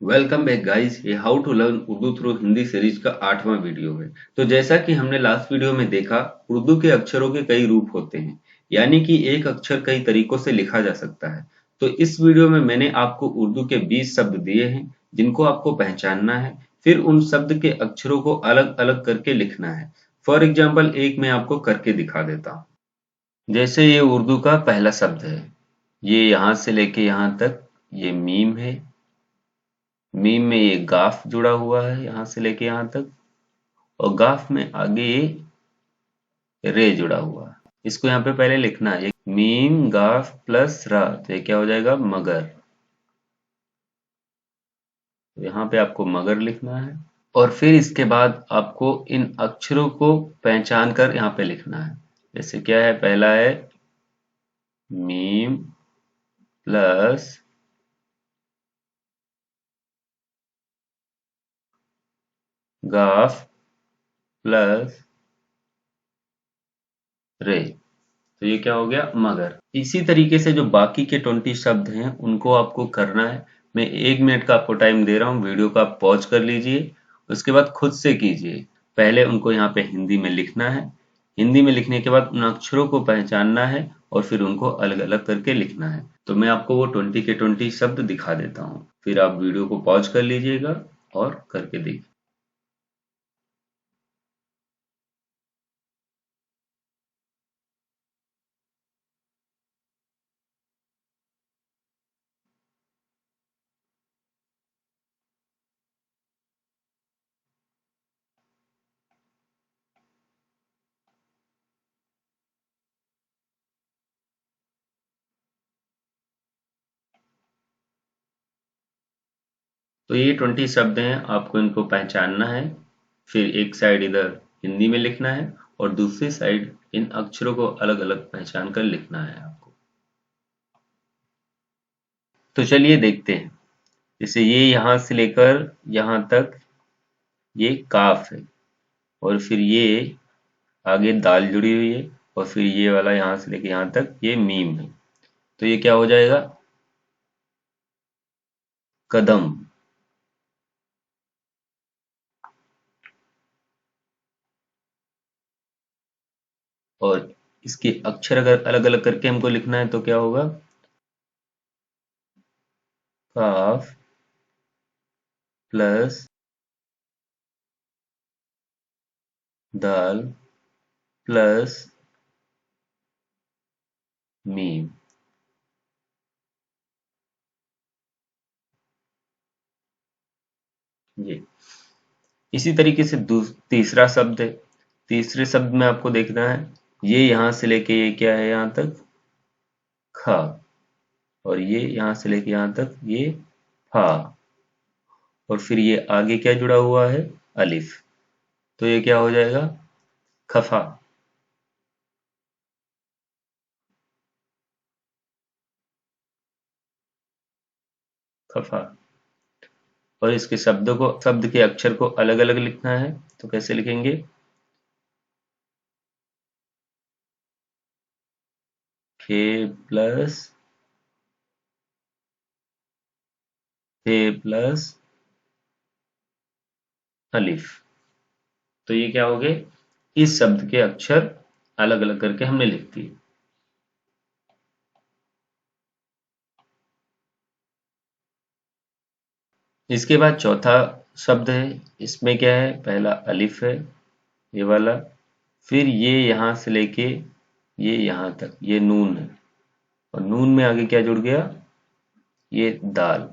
Welcome back guys. ये how to learn Urdu through Hindi series का 8वां वीडियो है। तो जैसा कि हमने लास्ट वीडियो में देखा, उर्दू के अक्षरों के कई रूप होते हैं, यानी कि एक अक्षर कई तरीकों से लिखा जा सकता है। तो इस वीडियो में मैंने आपको उर्दू के 20 शब्द दिए हैं जिनको आपको पहचानना है। फिर उन शब्द के अक्षरों को अलग अलग करके लिखना है। फॉर एग्जाम्पल एक मैं आपको करके दिखा देता हूँ। जैसे ये उर्दू का पहला शब्द है, ये यहाँ से लेके यहाँ तक ये मीम है। मीम में ये गाफ जुड़ा हुआ है यहाँ से लेके यहाँ तक, और गाफ में आगे ये रे जुड़ा हुआ है। इसको यहाँ पे पहले लिखना है, मीम गाफ प्लस रा, तो ये क्या हो जाएगा मगर। तो यहाँ पे आपको मगर लिखना है, और फिर इसके बाद आपको इन अक्षरों को पहचान कर यहाँ पे लिखना है। जैसे क्या है, पहला है मीम प्लस गाफ प्लस रे, तो ये क्या हो गया मगर। इसी तरीके से जो बाकी के 20 शब्द हैं उनको आपको करना है। मैं 1 मिनट का आपको टाइम दे रहा हूँ, वीडियो का आप पॉज कर लीजिए, उसके बाद खुद से कीजिए। पहले उनको यहाँ पे हिंदी में लिखना है, हिंदी में लिखने के बाद उन अक्षरों को पहचानना है और फिर उनको अलग अलग करके लिखना है। तो मैं आपको वो 20 के 20 शब्द दिखा देता हूँ, फिर आप वीडियो को पॉज कर लीजिएगा और करके देखिए। तो ये 20 शब्द हैं, आपको इनको पहचानना है। फिर एक साइड इधर हिंदी में लिखना है और दूसरी साइड इन अक्षरों को अलग अलग पहचान कर लिखना है आपको। तो चलिए देखते हैं। जैसे ये यहाँ से लेकर यहाँ तक ये काफ है, और फिर ये आगे दाल जुड़ी हुई है, और फिर ये वाला यहाँ से लेकर यहाँ तक ये मीम है। तो ये क्या हो जाएगा, कदम। और इसके अक्षर अगर अलग अलग करके हमको लिखना है तो क्या होगा, काफ प्लस दाल प्लस मीम। ये इसी तरीके से तीसरा शब्द है। तीसरे शब्द में आपको देखना है, ये यहाँ से लेके ये क्या है यहाँ तक खा, और ये यहाँ से लेके यहाँ तक ये फा, और फिर ये आगे क्या जुड़ा हुआ है, अलिफ। तो ये क्या हो जाएगा, खफा। खफा। और इसके शब्दों को, शब्द के अक्षर को अलग अलग लिखना है, तो कैसे लिखेंगे, खे प्लस हे प्लस अलिफ। तो ये क्या हो गए, इस शब्द के अक्षर अलग अलग करके हमने लिख दिए। इसके बाद चौथा शब्द है, इसमें क्या है, पहला अलिफ है ये वाला, फिर ये यहाँ से लेके ये यहाँ तक ये नून है, और नून में आगे क्या जुड़ गया, ये दाल,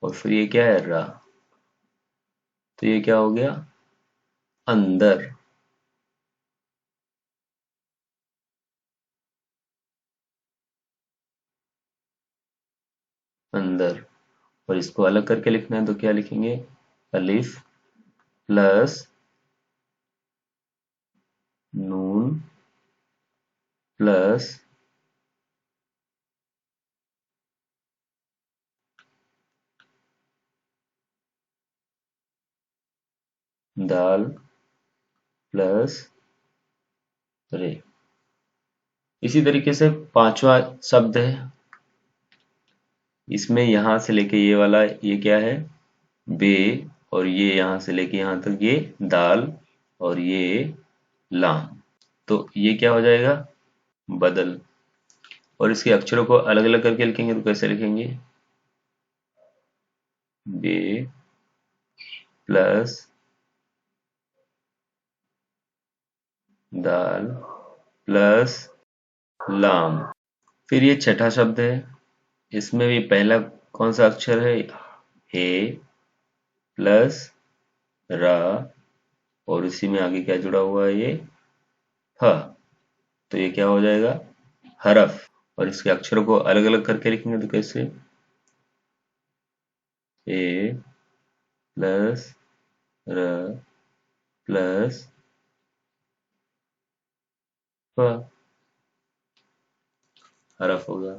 और फिर ये क्या है, रा। तो ये क्या हो गया, अंदर। अंदर। और इसको अलग करके लिखना है तो क्या लिखेंगे, अलिफ प्लस नून प्लस दाल प्लस रे। इसी तरीके से पांचवा शब्द है, इसमें यहां से लेके ये वाला ये क्या है, बे, और ये यहां से लेके यहां तक ये दाल, और ये लाम। तो ये क्या हो जाएगा? बदल। और इसके अक्षरों को अलग अलग करके लिखेंगे तो कैसे लिखेंगे? बे प्लस दाल प्लस लाम। फिर ये छठा शब्द है, इसमें भी पहला कौन सा अक्षर है? हे प्लस रा, और इसी में आगे क्या जुड़ा हुआ है? ये ह। तो ये क्या हो जाएगा? हरफ। और इसके अक्षरों को अलग अलग करके लिखेंगे तो कैसे? ए प्लस र प्लस फ, हरफ होगा।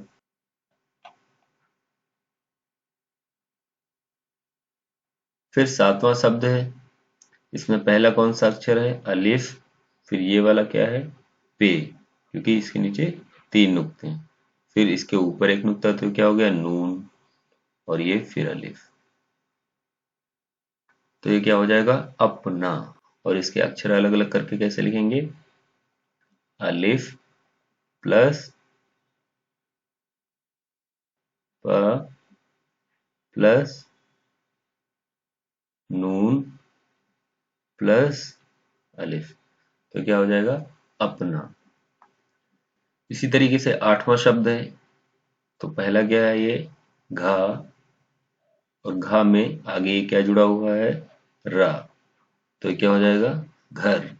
फिर सातवां शब्द है, इसमें पहला कौन सा अक्षर है? अलिफ। फिर ये वाला क्या है? पे, क्योंकि इसके नीचे तीन नुक्ते हैं। फिर इसके ऊपर एक नुक्ता, तो क्या हो गया? नून, और ये फिर अलिफ। तो ये क्या हो जाएगा? अपना। और इसके अक्षर अलग अलग करके कैसे लिखेंगे? अलिफ प्लस प प्लस नून प्लस अलिफ। तो क्या हो जाएगा? अपना। इसी तरीके से आठवां शब्द है, तो पहला क्या है? ये घा, और घा में आगे ये क्या जुड़ा हुआ है? रा। तो ये क्या हो जाएगा? घर।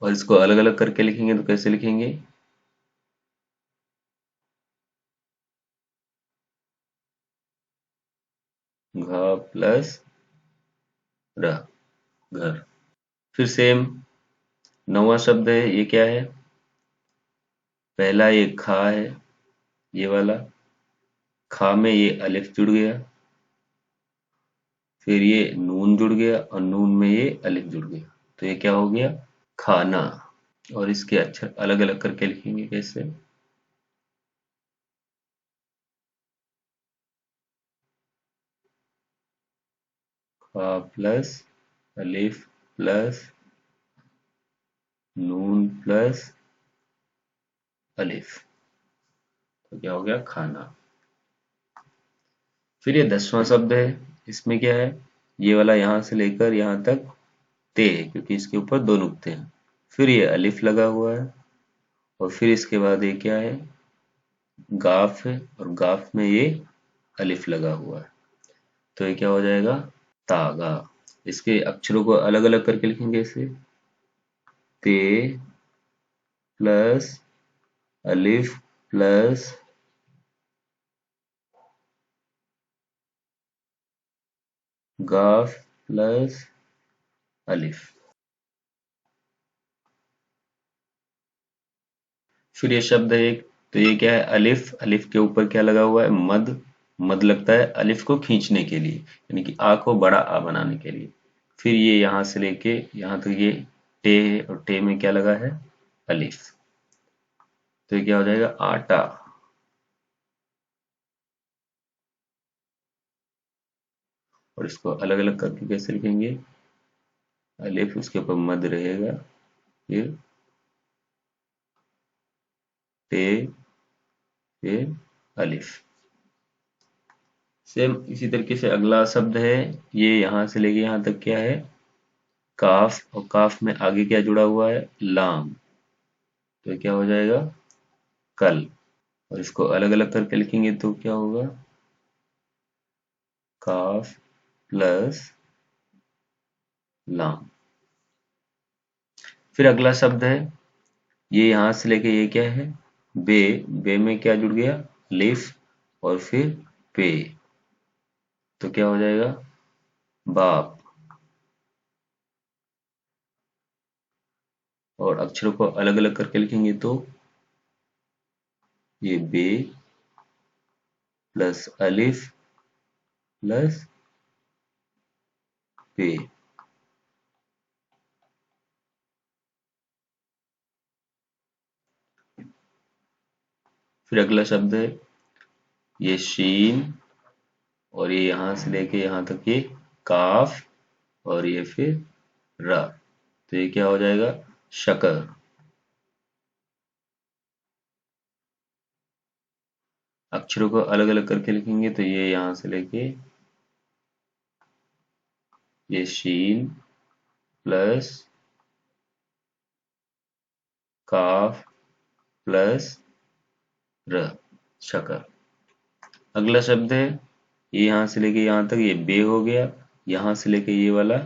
और इसको अलग अलग करके लिखेंगे तो कैसे लिखेंगे? घा प्लस रा, घर। फिर सेम नौवां शब्द है, ये क्या है? पहला ये खा है, ये वाला। खा में ये अलिफ जुड़ गया, फिर ये नून जुड़ गया, और नून में ये अलिफ जुड़ गया। तो ये क्या हो गया? खाना। और इसके अक्षर अलग अलग करके लिखेंगे कैसे? खा प्लस अलिफ प्लस नून प्लस अलिफ। तो क्या हो गया? खाना। फिर ये 10वां शब्द है, इसमें क्या है? ये वाला यहां से लेकर यहां तक ते है, क्योंकि इसके ऊपर दो नुक्ते हैं। फिर ये अलिफ लगा हुआ है, और फिर इसके बाद ये क्या है? गाफ है, और गाफ में ये अलिफ लगा हुआ है। तो ये क्या हो जाएगा? तागा। इसके अक्षरों को अलग अलग करके लिखेंगे इसे। ते प्लस अलिफ प्लस गाफ प्लस अलिफ। फिर ये शब्द है एक, तो ये क्या है? अलिफ। अलिफ के ऊपर क्या लगा हुआ है? मद। मद लगता है अलिफ को खींचने के लिए, यानी कि आ को बड़ा आ बनाने के लिए। फिर ये यहां से लेके यहां तक ये टे है, और टे में क्या लगा है? अलिफ। तो ये क्या हो जाएगा? आटा। और इसको अलग अलग करके कैसे लिखेंगे? अलिफ, उसके ऊपर मद रहेगा, फिर टे, फिर अलिफ। सेम इसी तरीके से अगला शब्द है, ये यहां से लेके यहां तक क्या है? काफ। और काफ में आगे क्या जुड़ा हुआ है? लाम। तो ये क्या हो जाएगा? कल। और इसको अलग अलग करके लिखेंगे तो क्या होगा? काफ प्लस लाम। फिर अगला शब्द है, ये यहां से लेके ये क्या है? बे। बे में क्या जुड़ गया? लिफ, और फिर पे। तो क्या हो जाएगा? बाप। और अक्षरों को अलग अलग करके लिखेंगे तो ये बे प्लस अलिफ प्लस पे। फिर अगला शब्द है, ये शीन, और ये यहां से लेके यहां तक ये काफ, और ये फिर र। तो ये क्या हो जाएगा? शकर। अक्षरों को अलग अलग करके लिखेंगे तो ये यहां से लेके ये शीन प्लस काफ प्लस र, शकर। अगला शब्द है, ये यहां से लेके यहां तक ये बे हो गया, यहां से लेके ये वाला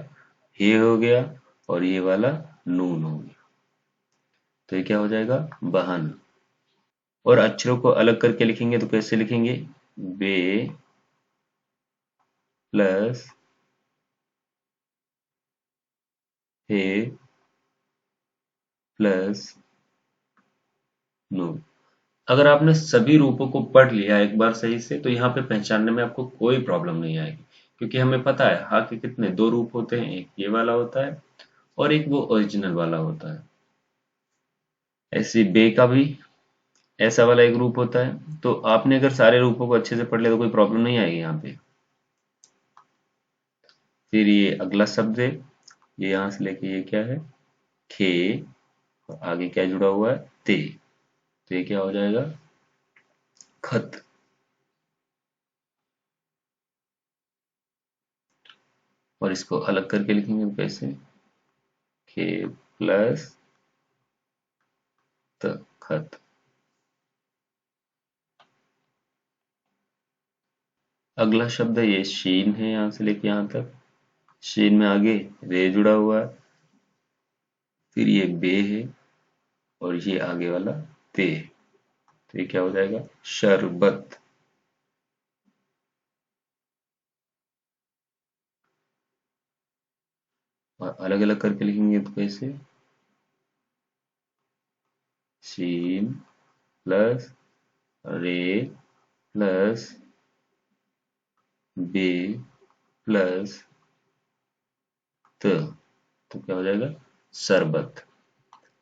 हे हो गया, और ये वाला नून हो गया। तो ये क्या हो जाएगा? बहन। और अक्षरों को अलग करके लिखेंगे तो कैसे लिखेंगे? बे प्लस हे प्लस नून। अगर आपने सभी रूपों को पढ़ लिया एक बार सही से तो यहाँ पे पहचानने में आपको कोई प्रॉब्लम नहीं आएगी, क्योंकि हमें पता है हा के कितने दो रूप होते हैं, एक ये वाला होता है और एक वो ओरिजिनल वाला होता है। ऐसे बे का भी ऐसा वाला एक रूप होता है। तो आपने अगर सारे रूपों को अच्छे से पढ़ लिया तो कोई प्रॉब्लम नहीं आएगी यहाँ पे। फिर ये अगला शब्द है, ये यहां से लेके ये क्या है? खे, और आगे क्या जुड़ा हुआ है? ते। तो ये क्या हो जाएगा? खत। और इसको अलग करके लिखेंगे तो कैसे? खे प्लस त, खत। अगला शब्द है, ये शीन है, यहां से लेके यहां तक। शीन में आगे रे जुड़ा हुआ है, फिर ये बे है, और ये आगे वाला ते है। तो ये क्या हो जाएगा? शरबत। और अलग अलग करके लिखेंगे तो कैसे? शीन प्लस रे प्लस बे प्लस त। तो क्या हो जाएगा? शरबत।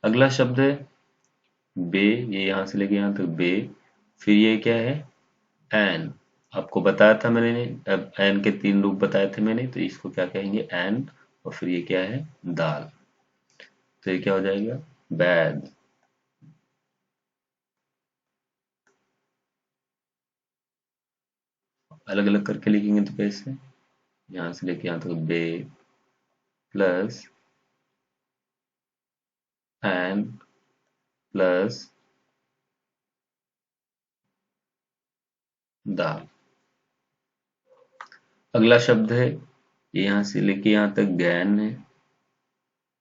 अगला शब्द है बे, ये यहां से लेके यहां तक बे। फिर ये क्या है? एन। आपको बताया था मैंने, अब एन के तीन रूप बताए थे मैंने, तो इसको क्या कहेंगे? एन। और फिर ये क्या है? दाल। तो ये क्या हो जाएगा? बैद। अलग अलग करके लिखेंगे तो कैसे? यहां से लेके यहां तक बे प्लस एन प्लस दाल। अगला शब्द है, ये यहां से लेके यहां तक गैन है,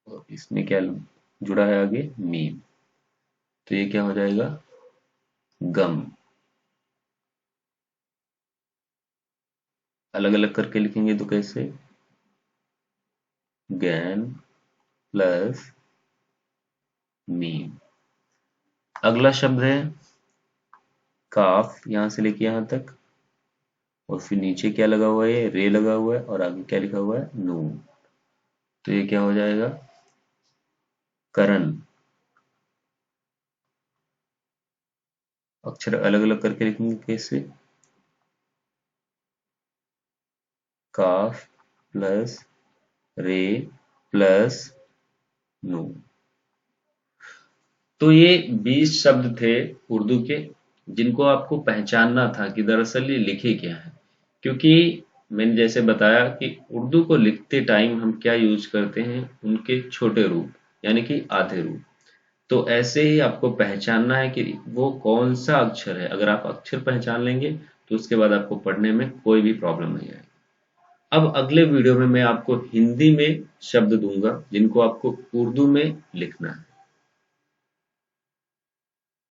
और इसमें क्या जुड़ा है आगे? मीम। तो ये क्या हो जाएगा? गम। अलग अलग करके लिखेंगे तो कैसे? गैन प्लस मीम। अगला शब्द है काफ, यहां से लेके यहां तक, और फिर नीचे क्या लगा हुआ है? रे लगा हुआ है, और आगे क्या लिखा हुआ है? नून। तो ये क्या हो जाएगा? करण। अक्षर अलग अलग करके लिखेंगे कैसे? काफ प्लस रे प्लस नून। तो ये 20 शब्द थे उर्दू के, जिनको आपको पहचानना था कि दरअसल ये लिखे क्या है। क्योंकि मैंने जैसे बताया कि उर्दू को लिखते टाइम हम क्या यूज करते हैं? उनके छोटे रूप, यानी कि आधे रूप। तो ऐसे ही आपको पहचानना है कि वो कौन सा अक्षर है। अगर आप अक्षर पहचान लेंगे तो उसके बाद आपको पढ़ने में कोई भी प्रॉब्लम नहीं आएगी। अब अगले वीडियो में मैं आपको हिंदी में शब्द दूंगा जिनको आपको उर्दू में लिखना है।